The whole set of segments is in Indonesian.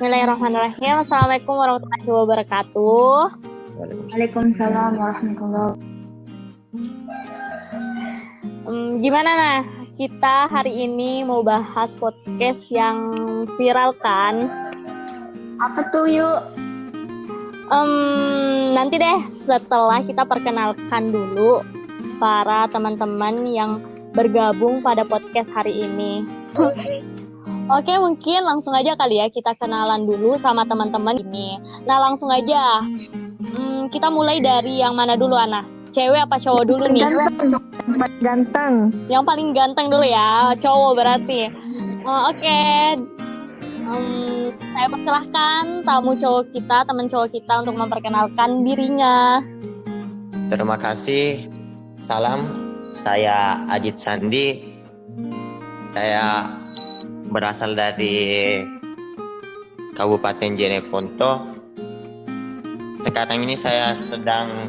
Bismillahirrahmanirrahim. Assalamualaikum warahmatullahi wabarakatuh. Waalaikumsalam warahmatullahi wabarakatuh. Gimana nah? Kita hari ini mau bahas podcast yang viral kan? Apa tuh yuk? Nanti deh setelah kita perkenalkan dulu para teman-teman yang bergabung pada podcast hari ini. Oke, mungkin langsung aja kali ya kita kenalan dulu sama teman-teman ini. Nah, langsung aja. Kita mulai dari yang mana dulu, Ana? Cewek apa cowok dulu nih? Ganteng. Yang paling ganteng dulu ya, cowok berarti. Oke. Saya persilahkan tamu cowok kita, teman cowok kita untuk memperkenalkan dirinya. Terima kasih. Salam, saya Adit Sandi. Saya berasal dari Kabupaten Jeneponto. Sekarang ini saya sedang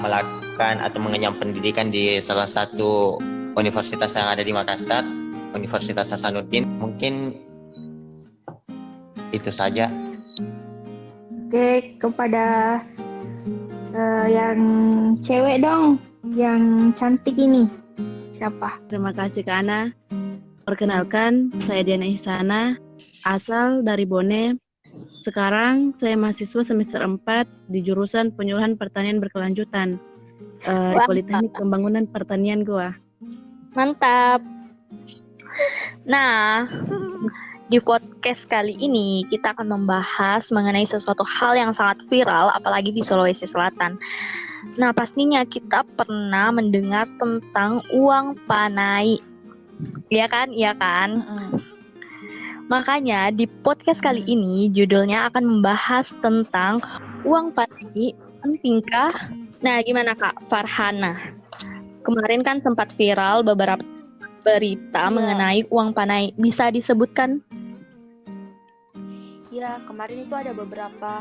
melakukan atau mengenyam pendidikan di salah satu universitas yang ada di Makassar, Universitas Hasanuddin. Mungkin itu saja. Oke, kepada yang cewek dong, yang cantik ini. Siapa? Terima kasih Kak Ana. Perkenalkan, saya Diana Ihsana, asal dari Bone. Sekarang saya mahasiswa semester 4 di jurusan Penyuluhan Pertanian Berkelanjutan di Politeknik Pembangunan Pertanian Goa. Mantap. Nah, di podcast kali ini kita akan membahas mengenai sesuatu hal yang sangat viral, apalagi di Sulawesi Selatan. Nah, pastinya kita pernah mendengar tentang uang panai. Iya kan? Makanya di podcast kali ini judulnya akan membahas tentang uang panai, pentingkah? Nah, gimana Kak Farhana? Kemarin kan sempat viral beberapa berita mengenai uang panai. Bisa disebutkan? Ya, kemarin itu ada beberapa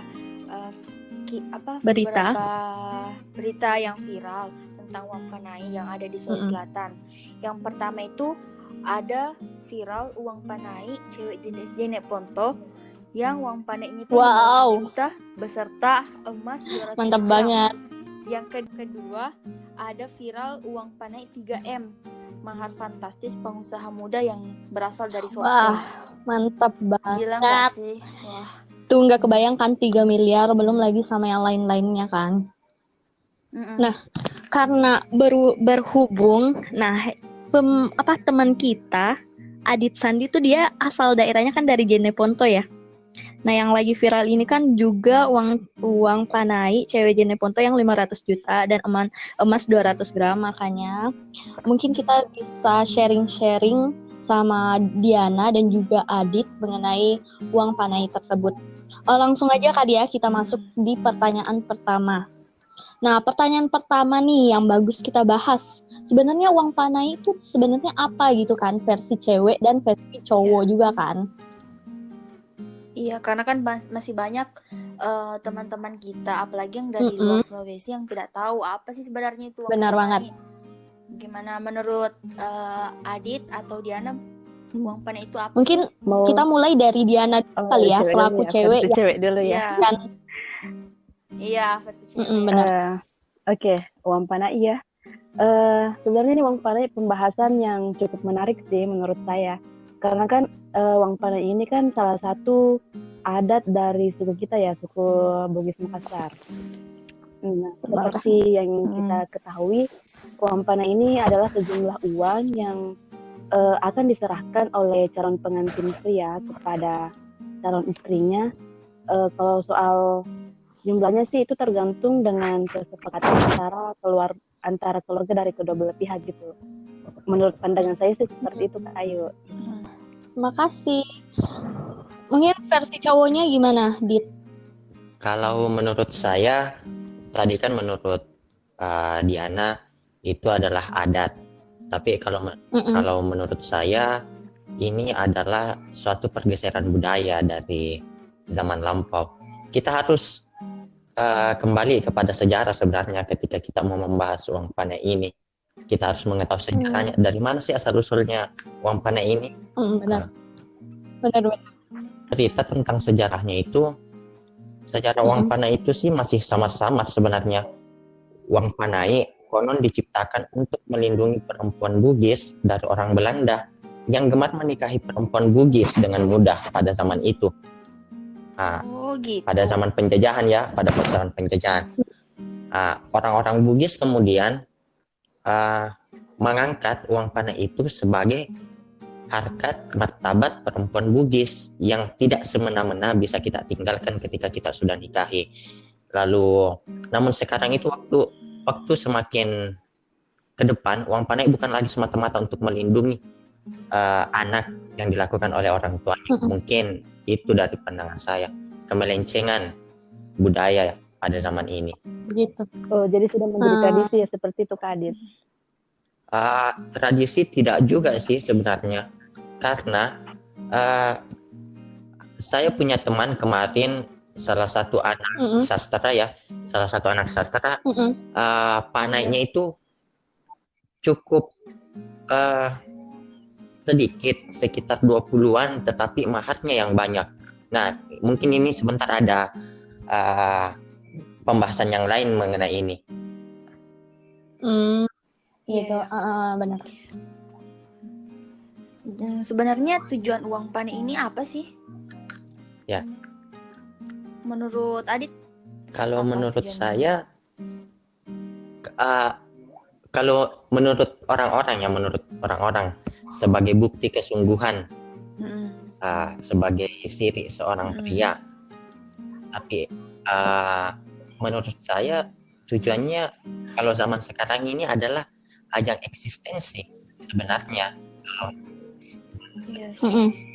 berita yang viral tentang uang panai yang ada di Sulawesi Selatan. Yang pertama itu ada viral uang panai cewek Jeneponto yang uang panainya itu 5 juta beserta emas 200 Mantap gram. banget. Yang kedua ada viral uang panai 3M, mahar fantastis pengusaha muda yang berasal dari Sopeng. Wah, mantap banget. Gila gak sih? Wah. Tuh nggak kebayangkan 3 miliar, belum lagi sama yang lain-lainnya kan. Nah, karena berhubung, teman kita Adit Sandi tuh dia asal daerahnya kan dari Jeneponto ya. Nah, yang lagi viral ini kan juga uang panai cewek Jeneponto yang 500 juta dan emas 200 gram. Makanya mungkin kita bisa sharing-sharing sama Diana dan juga Adit mengenai uang panai tersebut. Langsung aja kali ya kita masuk di pertanyaan pertama. Nah, pertanyaan pertama nih yang bagus kita bahas. Sebenarnya uang panai itu sebenarnya apa gitu kan? Versi cewek dan versi cowok juga kan? Iya, karena kan masih banyak teman-teman kita, apalagi yang dari luar Sulawesi yang tidak tahu apa sih sebenarnya itu uang Benar panai. banget. Gimana menurut Adit atau Diana, uang panai itu apa Mungkin sih? kita mulai dari Diana kali ya, selaku cewek. Cewek dulu ya. Kan? Iya, versi cewek. Benar. Oke, uang panai ya. Sebenarnya ini uang panai pembahasan yang cukup menarik sih menurut saya. Karena kan uang panai ini kan salah satu adat dari suku kita ya, suku Bugis Makassar. Nah, seperti yang kita ketahui, uang panai ini adalah sejumlah uang yang akan diserahkan oleh calon pengantin pria kepada calon istrinya. Kalau soal jumlahnya sih itu tergantung dengan kesepakatan antara keluarga dari kedua belah pihak gitu. Menurut pandangan saya sih seperti itu Kak Ayu. Makasih. Mungkin versi cowoknya gimana, Dit? Kalau menurut saya, tadi kan menurut Diana itu adalah adat. Tapi kalau menurut saya ini adalah suatu pergeseran budaya dari zaman lampau. Kita harus kembali kepada sejarah sebenarnya ketika kita mau membahas uang panai ini. Kita harus mengetahui sejarahnya. Dari mana sih asal usulnya uang panai ini? Benar. cerita tentang sejarahnya itu, sejarah uang panai itu sih masih samar-samar sebenarnya. Uang panai konon diciptakan untuk melindungi perempuan Bugis dari orang Belanda yang gemar menikahi perempuan Bugis dengan mudah pada zaman itu. Gitu. Pada zaman penjajahan ya, pada zaman penjajahan. Orang-orang Bugis kemudian mengangkat uang panai itu sebagai harkat martabat perempuan Bugis yang tidak semena-mena bisa kita tinggalkan ketika kita sudah nikahi. Lalu, namun sekarang itu waktu semakin ke depan, uang panai bukan lagi semata-mata untuk melindungi anak yang dilakukan oleh orang tua. Mungkin itu dari pandangan saya, kemelencengan budaya pada zaman ini. Begitu. Oh, jadi sudah menjadi tradisi ya seperti itu Kak Adit. Tradisi tidak juga sih sebenarnya, karena saya punya teman kemarin, salah satu anak sastra ya, panainya itu cukup sedikit, sekitar 20-an, tetapi maharnya yang banyak. Nah, mungkin ini sebentar ada pembahasan yang lain mengenai ini. Gitu, benar. Sebenarnya tujuan uang panai ini apa sih? Ya. Menurut Adit? Kalau menurut saya, kalau menurut orang-orang sebagai bukti kesungguhan, sebagai ciri seorang pria. Tapi menurut saya tujuannya kalau zaman sekarang ini adalah ajang eksistensi sebenarnya.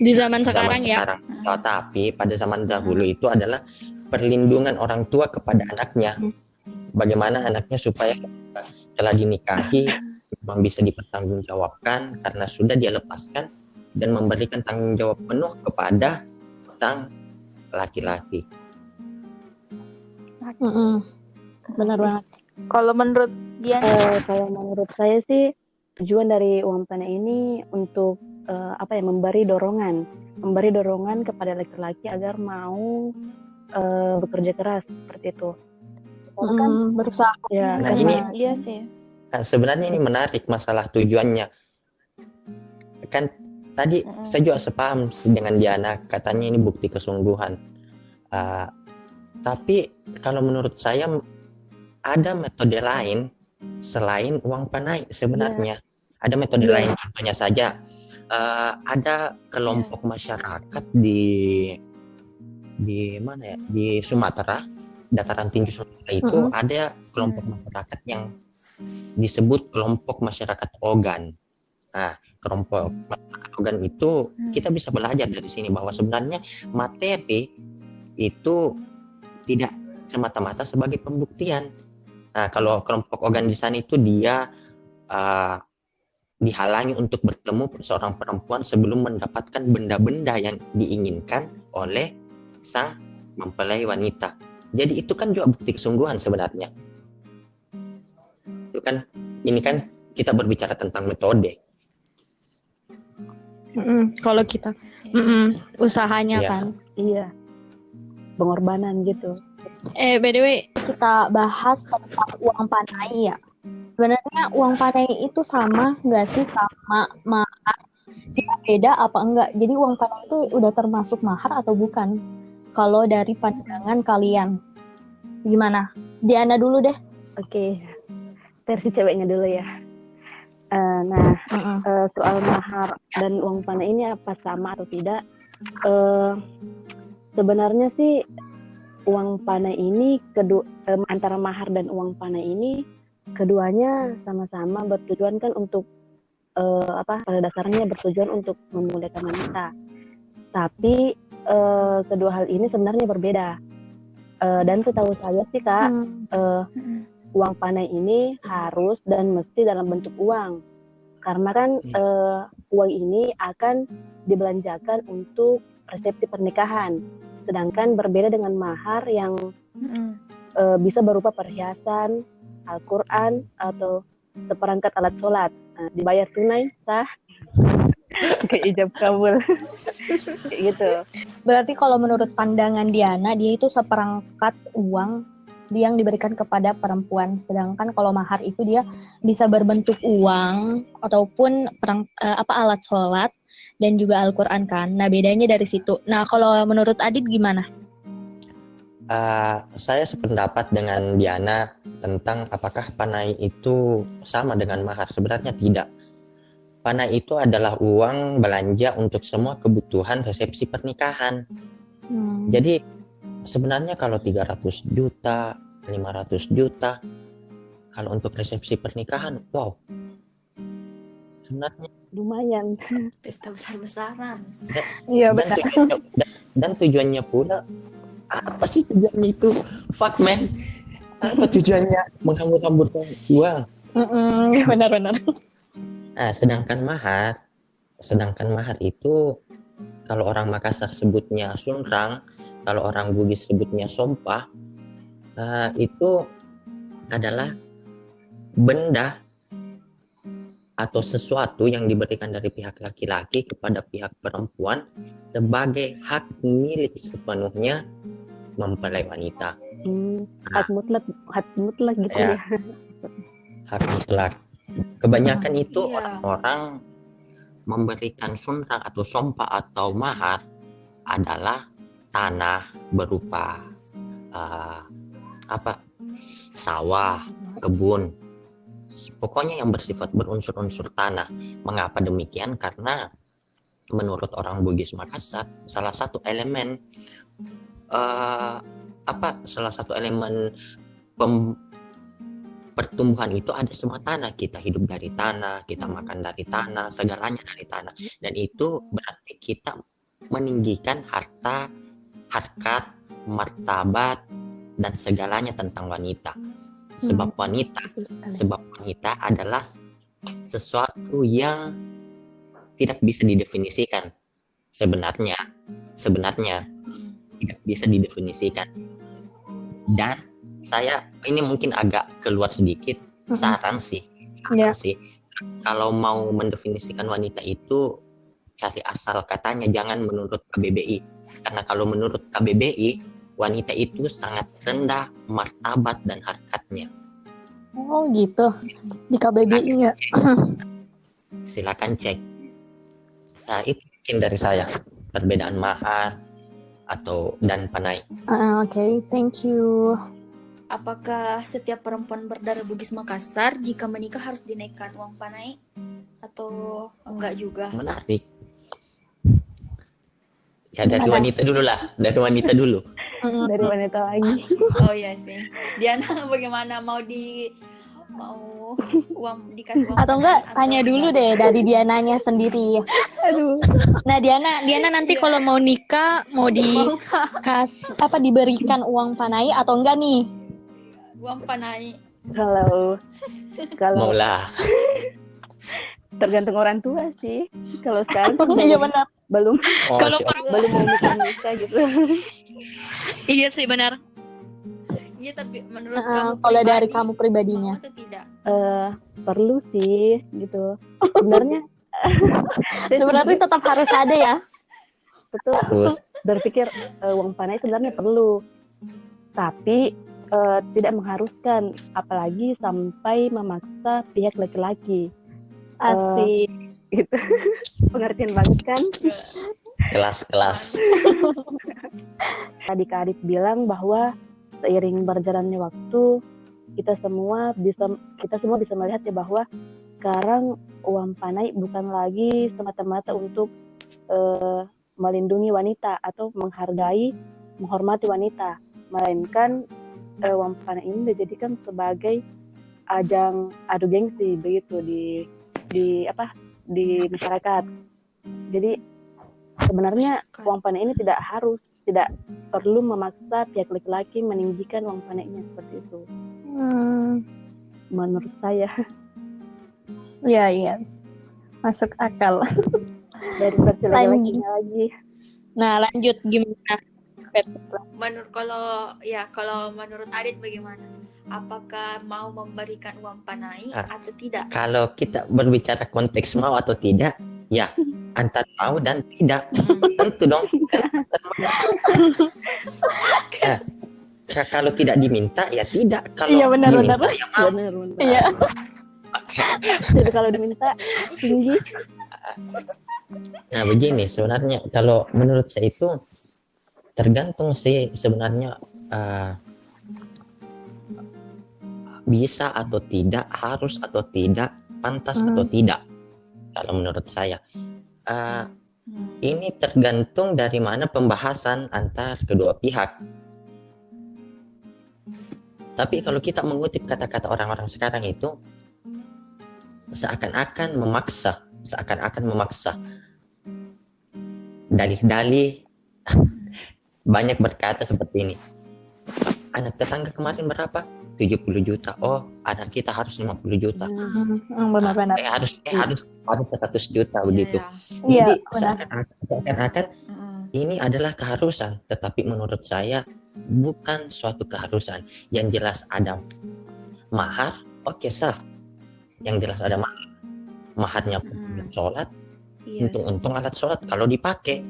Di zaman sekarang ya. Tapi pada zaman dahulu itu adalah perlindungan orang tua kepada anaknya. Bagaimana anaknya supaya telah dinikahi memang bisa dipertanggungjawabkan karena sudah dia lepaskan dan memberikan tanggung jawab penuh kepada sang laki-laki. Benar banget. Kalau menurut dia? Kalau menurut saya sih tujuan dari uang panai ini untuk memberi dorongan kepada laki-laki agar mau bekerja keras seperti itu. Kan berusaha. Ya, nah ini iya sih. Sebenarnya ini menarik masalah tujuannya. Kan tadi saya juga sepaham dengan Diana, katanya ini bukti kesungguhan. Tapi kalau menurut saya ada metode lain selain uang panai sebenarnya. Ada metode lain, contohnya saja ada kelompok masyarakat di mana ya, di Sumatera, dataran tinggi Sumatera itu ada kelompok masyarakat yang disebut kelompok masyarakat Ogan. Nah, kelompok masyarakat Ogan itu kita bisa belajar dari sini bahwa sebenarnya materi itu tidak semata-mata sebagai pembuktian. Nah, kalau kelompok Ogan di sana itu dia dihalangi untuk bertemu seorang perempuan sebelum mendapatkan benda-benda yang diinginkan oleh sang mempelai wanita. Jadi itu kan juga bukti kesungguhan sebenarnya. Itu kan, ini kan kita berbicara tentang metode. Kalau kita usahanya kan. Iya. Pengorbanan gitu. By the way, kita bahas tentang uang panai ya. Sebenarnya uang panai itu sama nggak sih sama mahar? Tidak beda apa enggak? Jadi uang panai itu udah termasuk mahar atau bukan? Kalau dari pandangan kalian, gimana? Diana dulu deh. Oke. Versi ceweknya dulu ya. Soal mahar dan uang panai ini apa sama atau tidak? Sebenarnya sih uang panai ini antara mahar dan uang panai ini keduanya sama-sama bertujuan kan untuk pada dasarnya bertujuan untuk memuliakan wanita. Tapi kedua hal ini sebenarnya berbeda. Dan setahu saya sih Kak, uang panai ini harus dan mesti dalam bentuk uang. Karena kan uang ini akan dibelanjakan untuk resepsi pernikahan. Sedangkan berbeda dengan mahar yang bisa berupa perhiasan, Al-Quran, atau seperangkat alat sholat. Nah, dibayar tunai, sah, ke ijab kabul. Kayak gitu. Berarti kalau menurut pandangan Diana, dia itu seperangkat uang yang diberikan kepada perempuan. Sedangkan kalau mahar itu dia bisa berbentuk uang ataupun alat sholat dan juga Al-Quran kan. Nah bedanya dari situ. Nah kalau menurut Adit gimana? Saya sependapat dengan Diana tentang apakah panai itu sama dengan mahar. Sebenarnya tidak. Panai itu adalah uang belanja untuk semua kebutuhan resepsi pernikahan. Jadi sebenarnya kalau 300 juta, 500 juta, kalau untuk resepsi pernikahan, wow. Sebenarnya lumayan. Pesta besar-besaran. Iya benar. Dan tujuannya pula, apa sih tujuannya itu? Fuck man. Apa tujuannya menghambur-hamburkan uang? Benar-benar. Nah, sedangkan mahar itu kalau orang Makassar sebutnya sunrang, kalau orang Bugis sebutnya sompah, itu adalah benda atau sesuatu yang diberikan dari pihak laki-laki kepada pihak perempuan sebagai hak milik sepenuhnya mempelai wanita. Hak mutlak gitu ya. Hak mutlak. Kebanyakan itu orang-orang memberikan sunrang atau sompah atau mahar adalah tanah berupa sawah, kebun, pokoknya yang bersifat berunsur-unsur tanah. Mengapa demikian? Karena menurut orang Bugis Makassar salah satu elemen pertumbuhan itu ada semua tanah. Kita hidup dari tanah, kita makan dari tanah, segalanya dari tanah. Dan itu berarti kita meninggikan harta, harkat, martabat, dan segalanya tentang wanita. Sebab wanita adalah sesuatu yang tidak bisa didefinisikan. Sebenarnya tidak bisa didefinisikan. Dan saya ini mungkin agak keluar sedikit, saran sih. Kalau mau mendefinisikan wanita itu cari asal katanya, jangan menurut KBBI. Karena kalau menurut KBBI, wanita itu sangat rendah martabat dan harkatnya. Oh gitu, di KBBI ya. Silakan cek. Nah, itu mungkin dari saya perbedaan mahar dan panai. Oke, thank you. Apakah setiap perempuan berdarah Bugis Makassar jika menikah harus dinaikkan uang panai atau enggak juga? Menarik. Ya dari wanita dulu lah, dari wanita dulu. Dari wanita lagi. Oh iya sih. Diana bagaimana, mau uang dikasih uang atau enggak tanya dulu deh dari Diananya sendiri. Aduh. Nah Diana nanti kalau mau nikah mau diberikan uang panai atau enggak nih? Uang panai. Kalau maulah. Tergantung orang tua sih. Kalau sekarang iya benar. belum mau nikah gitu. Iya sih benar. Iya, tapi menurut kamu kalau dari kamu pribadinya atau tidak? Perlu sih gitu. Sebenarnya tetap harus ada ya. Betul. Berpikir uang panai sebenarnya perlu. Tapi tidak mengharuskan, apalagi sampai memaksa pihak laki-laki. Asik. Gitu. Pengertian banget kan? Kelas. Tadi Kak Adit bilang bahwa seiring berjalannya waktu kita semua bisa melihat ya bahwa sekarang uang panai bukan lagi semata-mata untuk melindungi wanita atau menghargai, menghormati wanita, melainkan uang panai ini dijadikan sebagai ajang adu gengsi begitu di masyarakat. Jadi sebenarnya uang panai ini tidak perlu memaksa pihak laki-laki meninggikan uang panainya seperti itu. Menurut saya. Iya. Masuk akal. Dari versi laki-lakinya lagi. Nah, lanjut gimana? Kalau menurut Adit bagaimana? Apakah mau memberikan uang panai atau tidak? Kalau kita berbicara konteks mau atau tidak, ya antara mau dan tidak. Tentu dong. Kalau tidak diminta ya tidak, kalau Iya, benar, diminta benar. ya mau. Benar. Iya. Jadi kalau diminta tinggi. Nah begini, sebenarnya kalau menurut saya itu tergantung sih sebenarnya, bisa atau tidak, harus atau tidak, pantas atau tidak. Kalau menurut saya ini tergantung dari mana pembahasan antar kedua pihak. Tapi kalau kita mengutip kata-kata orang-orang sekarang itu seakan-akan memaksa, dalih-dalih banyak berkata seperti ini. Anak tetangga kemarin berapa? 70 juta. Oh, anak kita harus 50 juta. Benar-benar. Harus 100 juta begitu. Iya, Jadi benar. seakan-akan ini adalah keharusan, tetapi menurut saya bukan suatu keharusan. Yang jelas ada mahar, oke sah. Yang jelas ada mahar. Maharnya untuk sholat, untung alat sholat kalau dipakai.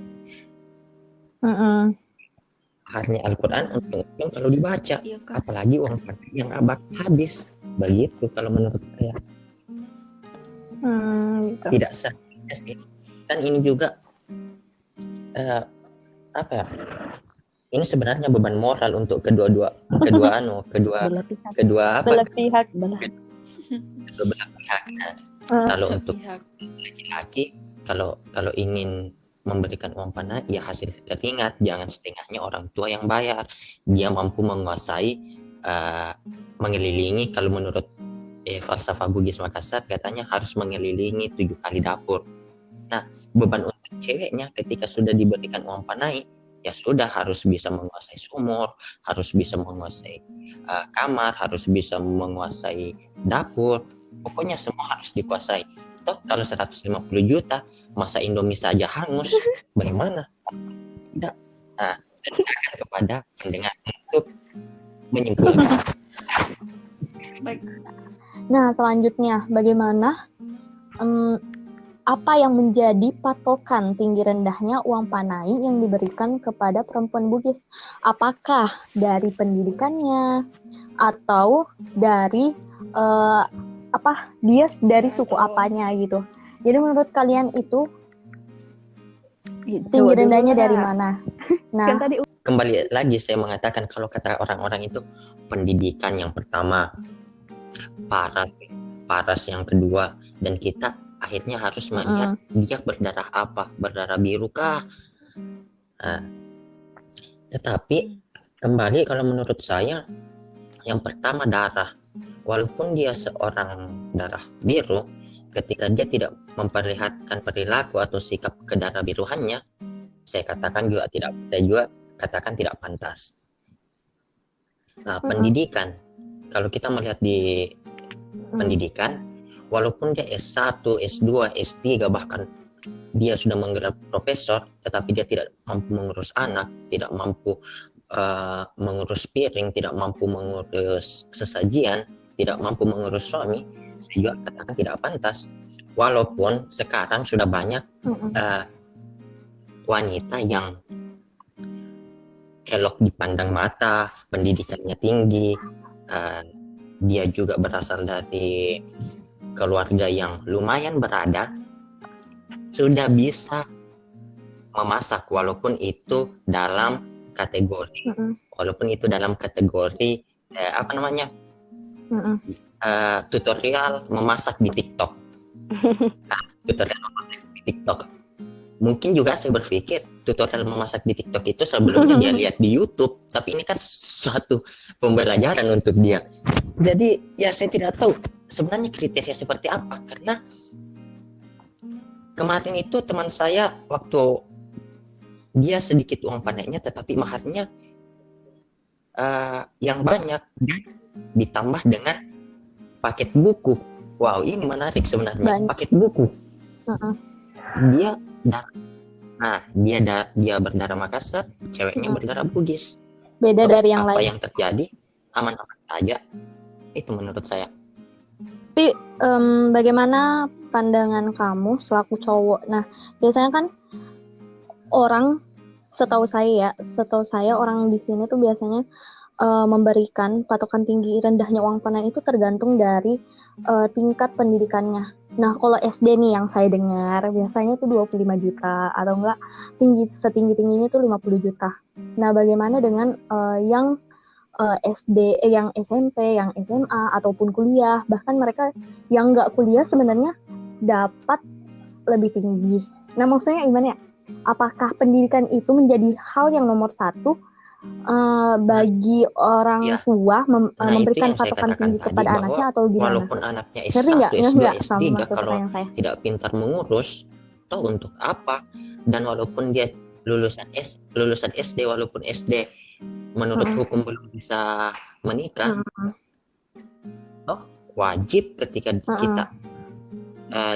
Maharnya Al-Quran, untung kalau dibaca. Iya, Kak. Apalagi uang yang abad habis. Begitu kalau menurut saya. Gitu. Tidak sah. Dan ini juga apa ya? Ini sebenarnya beban moral untuk kedua Belah pihak. Belah pihak. belah pihak. Kalau untuk laki-laki, kalau ingin memberikan uang panai ya hasil keringat, jangan setengahnya orang tua yang bayar. Dia mampu menguasai, mengelilingi, kalau menurut falsafah Bugis Makassar katanya harus mengelilingi 7 kali dapur. Nah, beban untuk ceweknya ketika sudah diberikan uang panai ya sudah harus bisa menguasai sumur, harus bisa menguasai kamar, harus bisa menguasai dapur. Pokoknya semua harus dikuasai. Toh kalau 150 juta masa Indomie saja hangus, bagaimana? Tidak. Nah, silakan kepada pendengar untuk menyimpulkan. Baik. Nah, selanjutnya bagaimana apa yang menjadi patokan tinggi rendahnya uang panai yang diberikan kepada perempuan Bugis? Apakah dari pendidikannya atau dari dia dari suku apanya gitu? Jadi menurut kalian itu tinggi rendahnya dari mana? Nah, Kan tadi kembali lagi saya mengatakan kalau kata orang-orang itu pendidikan yang pertama, paras yang kedua, dan kita akhirnya harus melihat dia berdarah apa, berdarah biru kah? Nah, tetapi kembali kalau menurut saya yang pertama darah, walaupun dia seorang darah biru, ketika dia tidak memperlihatkan perilaku atau sikap kedarah biruannya, saya katakan tidak pantas. Nah, pendidikan, kalau kita melihat di pendidikan, walaupun dia S1, S2, S3, bahkan dia sudah menggelar profesor, tetapi dia tidak mampu mengurus anak, tidak mampu mengurus piring, tidak mampu mengurus sesajian, tidak mampu mengurus suami, saya juga katakan tidak pantas. Walaupun sekarang sudah banyak wanita yang elok dipandang mata, pendidikannya tinggi, dia juga berasal dari keluarga yang lumayan berada, sudah bisa memasak walaupun itu dalam kategori tutorial memasak di TikTok. Nah, tutorial memasak di TikTok. Mungkin juga saya berpikir tutorial memasak di TikTok itu sebelumnya dia lihat di YouTube, tapi ini kan suatu pembelajaran untuk dia. Jadi ya saya tidak tahu sebenarnya kriteria seperti apa, karena kemarin itu teman saya waktu dia sedikit uang panainya tetapi maharnya yang banyak dan ditambah dengan paket buku. Wow, ini menarik sebenarnya. Paket buku. Dia berdarah Makassar, ceweknya berdarah Bugis. Beda dari yang lain. Apa yang terjadi aman-aman saja. Itu menurut saya. Tapi bagaimana pandangan kamu selaku cowok? Nah, biasanya kan orang setahu saya orang di sini tuh biasanya memberikan patokan tinggi rendahnya uang panai itu tergantung dari tingkat pendidikannya. Nah, kalau SD nih yang saya dengar biasanya itu 25 juta atau enggak setinggi-tingginya itu 50 juta. Nah, bagaimana dengan yang SD, yang SMP, yang SMA ataupun kuliah, bahkan mereka yang enggak kuliah sebenarnya dapat lebih tinggi. Nah, maksudnya gimana ya? Apakah pendidikan itu menjadi hal yang nomor satu bagi orang tua memberikan patokan tinggi kepada anaknya atau gimana? Walaupun anaknya S1, S2, S3 kalau tidak pintar mengurus, toh untuk apa? Dan walaupun dia lulusan SD, walaupun SD menurut hukum belum bisa menikah, toh wajib ketika kita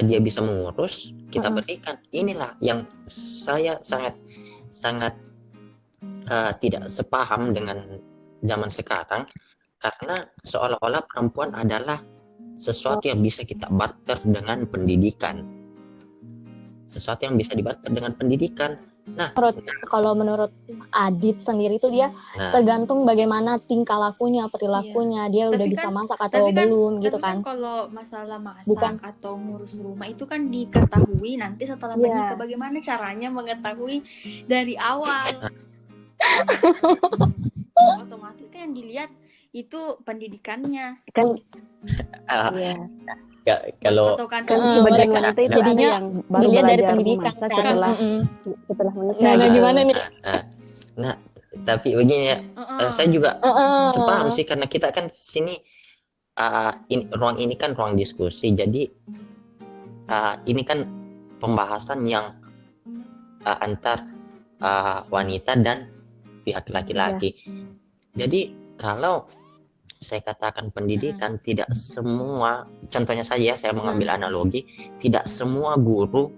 dia bisa mengurus, kita berikan. Inilah yang saya sangat tidak sepaham dengan zaman sekarang, karena seolah-olah perempuan adalah sesuatu yang bisa kita barter dengan pendidikan. Sesuatu yang bisa dibarter dengan pendidikan. Nah, kalau menurut Adit sendiri itu dia tergantung bagaimana tingkah lakunya, perilakunya, dia udah bisa masak atau belum gitu kan. Kalau masalah masak atau ngurus rumah itu kan diketahui nanti setelah menikah. Bagaimana caranya mengetahui dari awal? Otomatis kan yang dilihat itu pendidikannya Kan kalau sebagian wanita itu jadinya yang baru dilihat dari belajar pendidikan memasak setelah menikah. Nah, gimana nih? Nah, tapi begini ya, saya juga sepaham sih, karena kita kan sini ruang ini kan ruang diskusi, jadi ini kan pembahasan yang antar wanita dan pihak laki-laki. Jadi kalau saya katakan pendidikan, tidak semua, contohnya saja saya mengambil analogi, tidak semua guru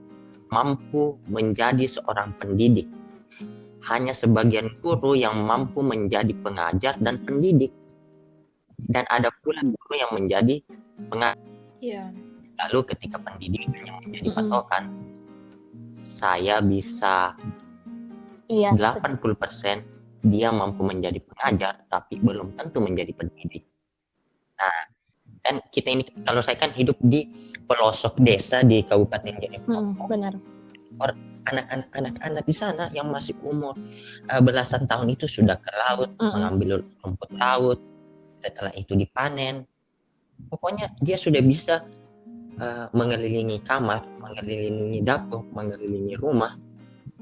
mampu menjadi seorang pendidik. Hanya sebagian guru yang mampu menjadi pengajar dan pendidik. Dan ada pula guru yang menjadi pengajar. Lalu ketika pendidikan yang menjadi patokan, saya bisa 80% dia mampu menjadi pengajar, tapi belum tentu menjadi pendidik. Nah, kan kita ini, kalau saya kan hidup di pelosok desa di Kabupaten Jeneponto. Benar. Anak-anak di sana yang masih umur belasan tahun itu sudah ke laut, mengambil rumput laut, setelah itu dipanen. Pokoknya dia sudah bisa mengelilingi kamar, mengelilingi dapur, mengelilingi rumah,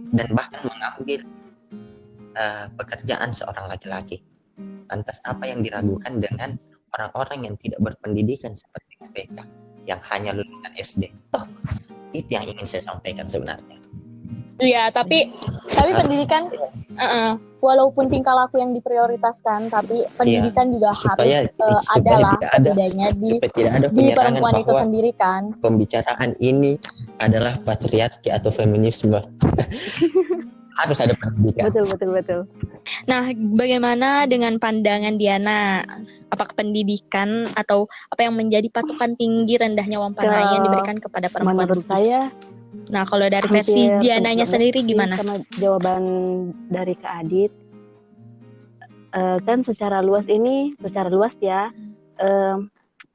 dan bahkan mengambil pekerjaan seorang laki-laki. Lantas apa yang diragukan dengan orang-orang yang tidak berpendidikan seperti mereka, yang hanya lulusan SD? Toh itu yang ingin saya sampaikan sebenarnya. Iya, tapi pendidikan walaupun tingkah laku yang diprioritaskan, tapi pendidikan juga harus ada lah setidaknya di perempuan itu sendiri kan. Pembicaraan ini adalah patriarki atau feminisme. Harus ada pendidikan. Betul. Nah, bagaimana dengan pandangan Diana? Apakah pendidikan atau apa yang menjadi patokan tinggi rendahnya uang panai yang diberikan kepada perempuan? Menurut saya, nah kalau dari versi Diananya sendiri gimana? Sama jawaban dari Kak Adit, kan secara luas ya,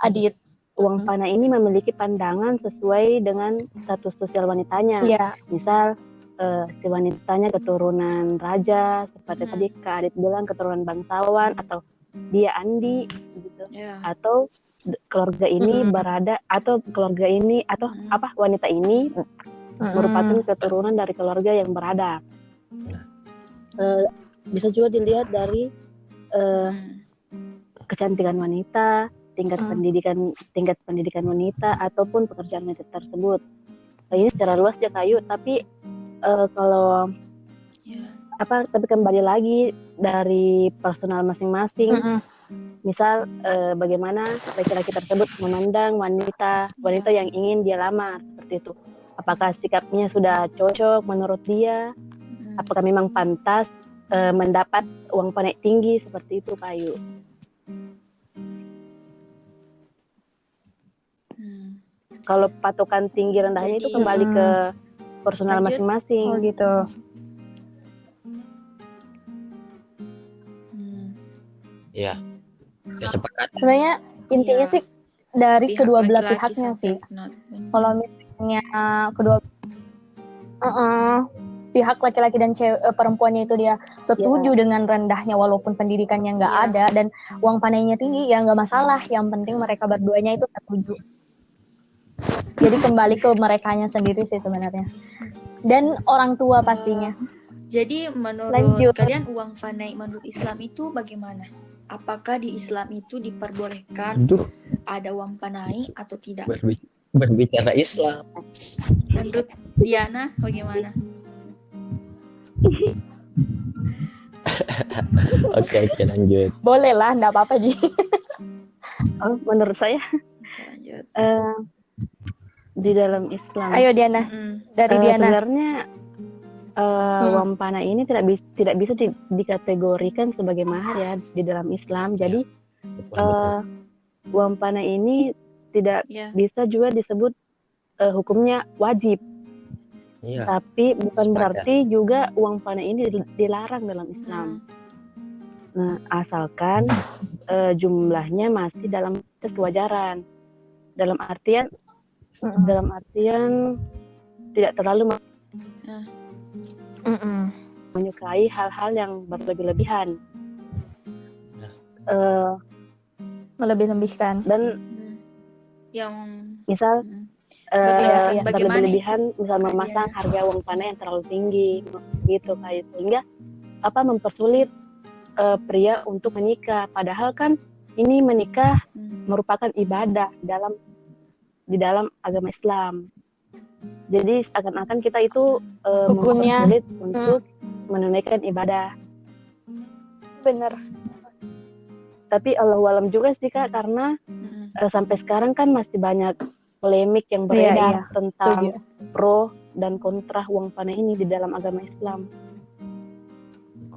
Adit, uang panai ini memiliki pandangan sesuai dengan status sosial wanitanya. Misal si wanitanya keturunan raja, seperti tadi Kak Adit bilang keturunan bangsawan, atau dia Andi gitu, atau keluarga ini wanita ini merupakan keturunan dari keluarga yang beradab. Bisa juga dilihat dari kecantikan wanita, tingkat pendidikan wanita, ataupun pekerjaan wanita tersebut. Ini secara luas ya Kayu, tapi tapi kembali lagi dari personal masing-masing. Misal bagaimana laki-laki tersebut memandang wanita yang ingin dia lamar, seperti itu. Apakah sikapnya sudah cocok menurut dia? Apakah memang pantas mendapat uang panai tinggi seperti itu, Kayu? Kalau patokan tinggi rendahnya itu kembali ke personal masing-masing. gitu. Ya, kesepakatan. Sebenarnya intinya Iya. sih dari Pihak kedua belah laki-laki pihaknya sampai sih. not. Kalau misalnya kedua pihak laki-laki dan perempuannya itu dia setuju dengan rendahnya walaupun pendidikannya nggak Iya. ada dan uang panainya tinggi, ya nggak masalah. Yang penting mereka berduanya itu setuju. Jadi kembali ke merekanya sendiri sih sebenarnya. Dan orang tua pastinya. Jadi menurut Lanjut. kalian uang panai menurut Islam itu bagaimana? Apakah di Islam itu diperbolehkan Aduh, ada uang panai atau tidak? berbicara Islam. Menurut Diana bagaimana? Oke, lanjut. Boleh lah, nggak apa-apa Ji. Menurut saya Lanjut. di dalam Islam Ayo Diana, dari Diana. sebenarnya uang panai ini tidak bisa dikategorikan sebagai mahar ya di dalam Islam. Jadi uang panai ini tidak bisa juga disebut hukumnya wajib. Iya. Tapi bukan Sepakat. berarti juga uang panai ini dilarang dalam Islam. Nah, asalkan jumlahnya masih dalam kewajaran. Dalam artian tidak terlalu menyukai hal-hal yang berlebih-lebihan. Melebih-lebihkan. Dan yang misal berlebih-lebihan, misal Kayak memasang Diana. harga uang panai yang terlalu tinggi gitu, kayak sehingga mempersulit pria untuk menikah. Padahal kan ini menikah merupakan ibadah di dalam agama Islam. Jadi seakan-akan kita itu Hukumnya mempersulit untuk menunaikan ibadah. bener. Tapi Allahualam juga sih Kak, karena sampai sekarang kan masih banyak polemik yang beredar tentang pro dan kontra uang panai ini di dalam agama Islam.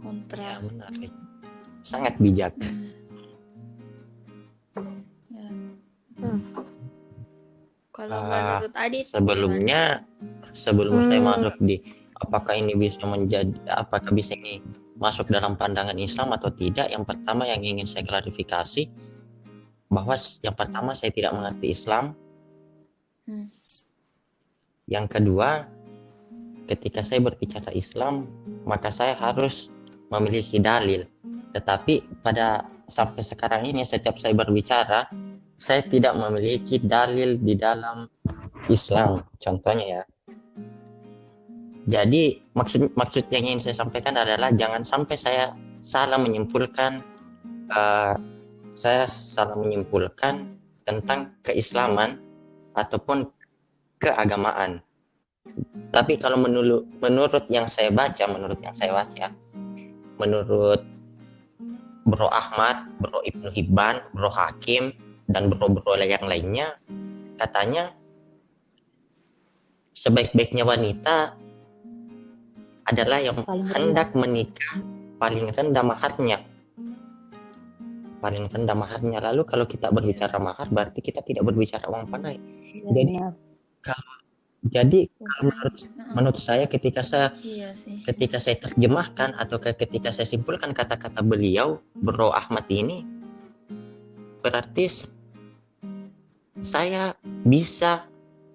kontra. Ya, benar. Sangat bijak. Ya. Kalau menurut Adit Sebelum saya masuk di apakah ini masuk dalam pandangan Islam atau tidak, yang pertama yang ingin saya klarifikasi bahwa yang pertama saya tidak mengerti Islam. Yang kedua, ketika saya berbicara Islam maka saya harus memiliki dalil. Tetapi sampai sekarang ini setiap saya berbicara saya tidak memiliki dalil di dalam Islam. Contohnya ya. Jadi maksud yang ingin saya sampaikan adalah jangan sampai saya salah menyimpulkan tentang keislaman ataupun keagamaan. Tapi kalau menurut yang saya baca, menurut Bro Ahmad, Bro Ibnu Hibban, Bro Hakim, dan bro-bro yang lainnya, katanya sebaik-baiknya wanita adalah yang hendak menikah paling rendah maharnya. Lalu kalau kita berbicara mahar berarti kita tidak berbicara uang panai. Jadi kalau menurut saya ketika saya terjemahkan atau ketika saya simpulkan kata-kata beliau Bro Ahmad ini, berarti saya bisa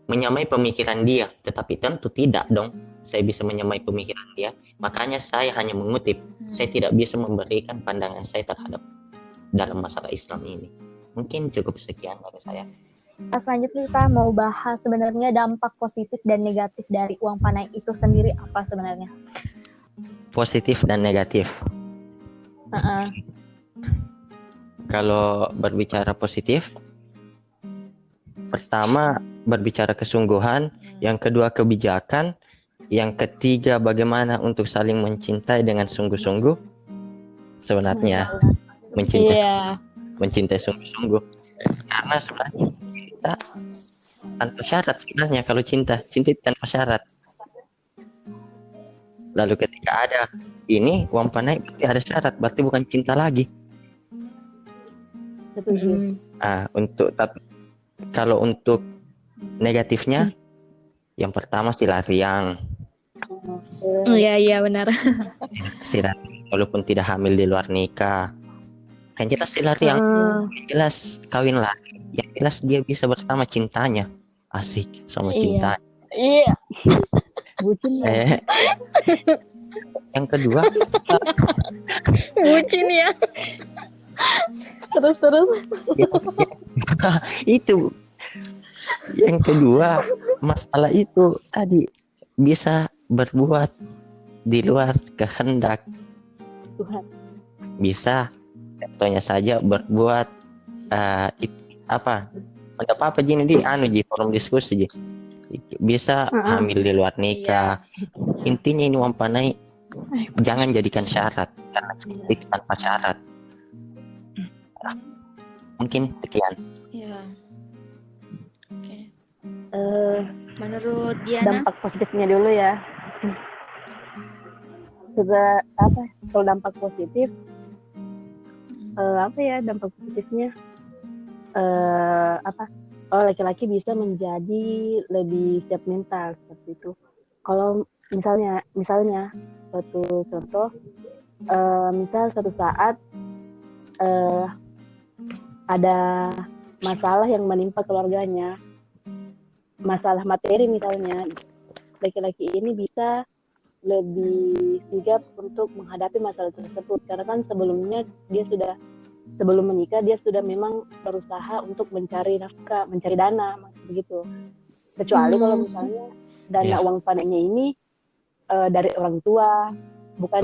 menyamai pemikiran dia, tetapi tentu tidak dong saya bisa menyamai pemikiran dia. Makanya saya hanya mengutip. Saya tidak bisa memberikan pandangan saya terhadap dalam masalah Islam ini. Mungkin cukup sekian dari saya. Selanjutnya kita mau bahas sebenarnya dampak positif dan negatif dari uang panai itu sendiri apa sebenarnya? Positif dan negatif. Kalau berbicara positif, pertama berbicara kesungguhan, yang kedua kebijakan, yang ketiga bagaimana untuk saling mencintai dengan sungguh-sungguh. Sebenarnya mencintai sungguh-sungguh. Karena sebenarnya kita tanpa syarat sebenarnya kalau cinta tanpa syarat. Lalu ketika ada ini uang panai berarti ada syarat, berarti bukan cinta lagi. Setuju. Tapi kalau untuk negatifnya, yang pertama sila riang. Iya benar. Sila, walaupun tidak hamil di luar nikah. Yang jelas si lari yang jelas kawin lagi. Yang jelas dia bisa bersama cintanya. Asik sama cinta. Iya. Bucin ya. Yang kedua Bucin ya. Terus. itu. Yang kedua, masalah itu tadi bisa berbuat di luar kehendak. Tuhan. Bisa contohnya saja berbuat apa gini di forum diskusi ji. Bisa hamil di luar nikah. Intinya ini Wampanai jangan jadikan syarat karena cantik tanpa syarat. Mungkin sekian. Iya. Oke. Eh, Menurut Diana? dampak positifnya dulu ya. Juga kalau dampak positif dampak positifnya laki-laki bisa menjadi lebih siap mental seperti itu. Kalau misalnya suatu contoh, misal suatu saat ada masalah yang menimpa keluarganya, masalah materi misalnya, laki-laki ini bisa lebih sigap untuk menghadapi masalah tersebut karena kan sebelum menikah dia sudah memang berusaha untuk mencari nafkah, mencari dana begitu. Kecuali kalau misalnya dana uang panennya ini dari orang tua, bukan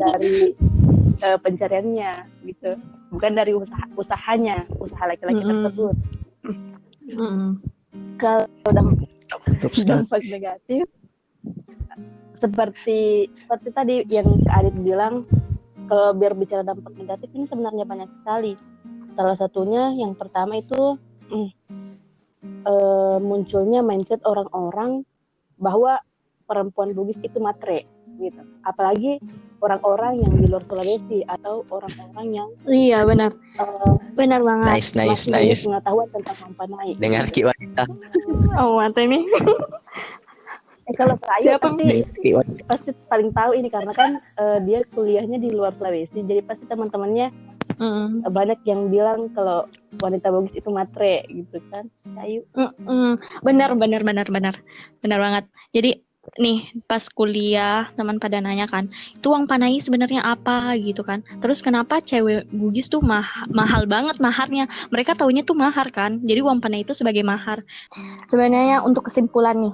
dari pencariannya gitu, bukan dari usaha laki-laki tersebut. Kalau dampak negatif seperti tadi yang Adit bilang, kalau biar bicara dampak negatif ini sebenarnya banyak sekali. Salah satunya yang pertama itu munculnya mindset orang-orang bahwa perempuan Bugis itu matre gitu. Apalagi orang-orang yang di luar Sulawesi atau orang-orang yang benar. Benar banget. Nice. Pengetahuan tentang Wampanai. Dengar Ki wanita. Oh, mata ini. Kalau saya pasti paling tahu ini karena kan dia kuliahnya di luar Sulawesi, jadi pasti teman-temannya banyak yang bilang kalau wanita Bugis itu matre gitu kan. Ayu. Benar banget. Jadi nih pas kuliah teman pada nanya kan, itu Wampanai sebenarnya apa gitu kan. Terus kenapa cewek Bugis tuh mahal banget maharnya. Mereka taunya tuh mahar kan. Jadi Wampanai itu sebagai mahar. Sebenarnya untuk kesimpulan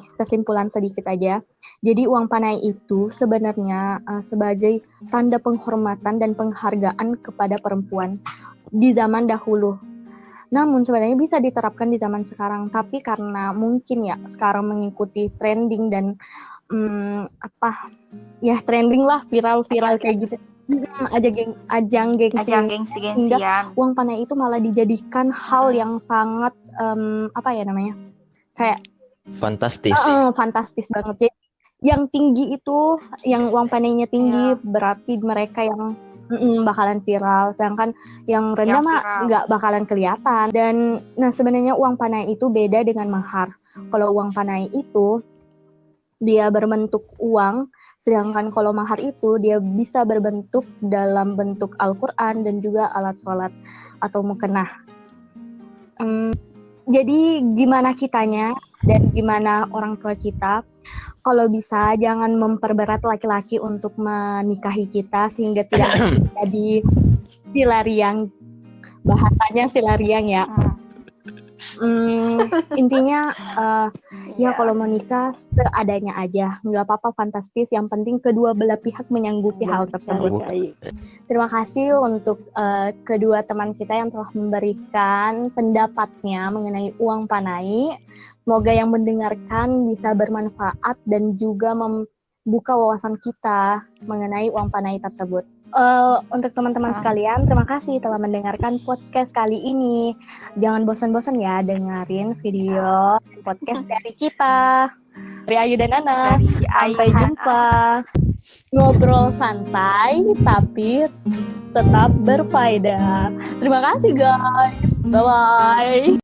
sedikit aja. Jadi Wampanai itu sebenarnya sebagai tanda penghormatan dan penghargaan kepada perempuan di zaman dahulu. Namun sebenarnya bisa diterapkan di zaman sekarang, tapi karena mungkin ya sekarang mengikuti trending dan trending lah, viral kayak gitu. Ajang gengsi-gengsian. Uang panai itu malah dijadikan hal yang sangat kayak fantastis. Fantastis banget. Jadi yang tinggi itu, yang uang panainya tinggi berarti mereka yang bakalan viral, sedangkan yang rendah mah nggak bakalan kelihatan. Dan sebenarnya uang panai itu beda dengan mahar. Kalau uang panai itu dia berbentuk uang, sedangkan kalau mahar itu dia bisa berbentuk dalam bentuk Al-Quran dan juga alat sholat atau mukenah. Jadi gimana kitanya dan gimana orang tua kita, kalau bisa jangan memperberat laki-laki untuk menikahi kita sehingga tidak jadi silariang. Bahasanya silariang ya. Intinya kalau mau nikah seadanya aja, nggak apa-apa, fantastis. Yang penting kedua belah pihak menyanggupi hal tersebut. Terima kasih untuk kedua teman kita yang telah memberikan pendapatnya mengenai uang panai. Semoga yang mendengarkan bisa bermanfaat dan juga membuka wawasan kita mengenai uang panai tersebut. Untuk teman-teman sekalian, terima kasih telah mendengarkan podcast kali ini. Jangan bosan-bosan ya dengerin video podcast dari kita. Dari Ayu dan Nana. Sampai jumpa. Ngobrol santai tapi tetap berfaedah. Terima kasih guys. Bye-bye.